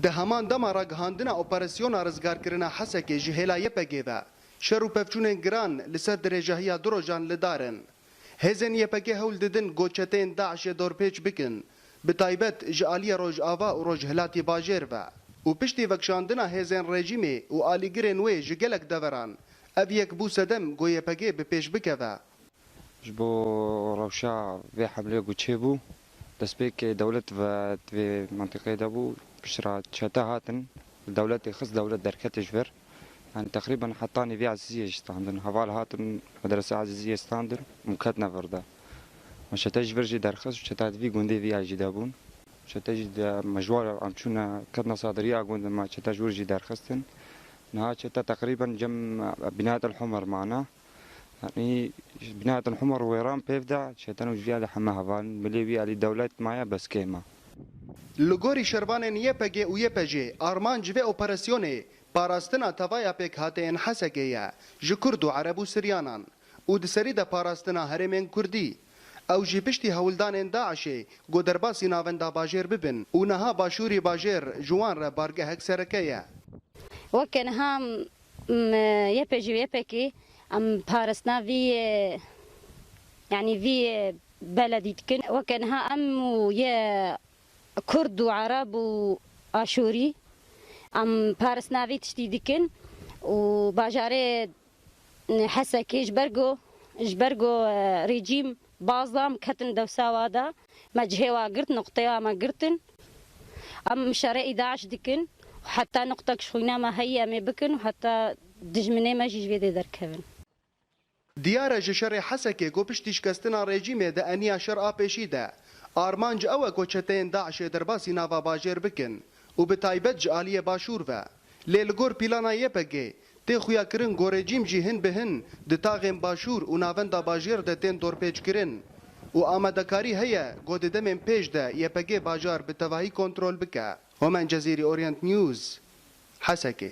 ده همان دما راگهاندنا اپراسیونا رزگارکرنا حسکه جهلا یپگه و شر و پفچونên giran li ser derêjehiya du rojan li dar in. Hêzên yepekê hewl didin goçetên Daişê dorpêç bikin, bi taybet ji aliya Rojava û Rojhilatê bajêr ve. û piştî vekşandina hêzên rejîmê û alîgirên wê ji gelek deveran, ev yek bû sedem got yepekê bi pêş bikeve. Ji bo rewşa vê hemlê goçê bû, destpêkê dewlet vê mentiqê de bû, pişra çete hatin, dewletê xist dewlet derketê ji vir. يعني تقريبا حطاني في عزيزية ستاندن هوال هاتن مدرسة عزيزية ستاندن مكتنا فردا وشتاج فرجي درخص وشتاج في جوندي في عجي دابون شتاج مجوار عم شونا كتنا صادرية جوند ما شتاج فرجي درخصتن نها شتا تقريبا جم بناء الحمر معنا يعني بناء الحمر ويران بيفدا شتانو جفيا لحما هوان مليبي على الدولة معايا بس كيما لگوری شربانên YPG û YPG arman ji vê operasyonê parastina tevaya pêk hateyên Hesekê ye ji Kurd û Ereb û Siryanan û di serî de parastina herêmên Kurdî. Ew jî piştî hewldanên Daişê got derbasî navenda bajêr bibin û niha başûrî bajêr ji wan re bargehek sereke ye. Weke niha YPG û YPG em parastina vî yani vî beledî dikin weke niha em û ye Kurd û Ereb û Aşûrî em parasnavî tiştî dikin û bajarê Hesekê ji ber got rejîm bazda em ketin dewsawa da me cihê wa girt noqteya me girtin em şerê Daeş dikin heta noqtek ji xwîna me heye em ê bikin û heta dijminê me jî ji vê de derkevin. Diyar e ji şerê Hesekê got piştî şikestina rejîmê de eniya şer a pêşî de arman ji ew e goçeteyên Daişê derbasî nava bajêr bikin û bi taybet ji aliyê başûr ve. Lê li gor pîlana YPG tê xuya kirin got rejîm jî hin bi hin di taxên başûr û navenda bajêr de tên dorpêçkirin û amadekarî heye got di demên pêş de YPG bajar bi tevahî kontrol bike. Homen Cezîrî Orient News, Hesekê.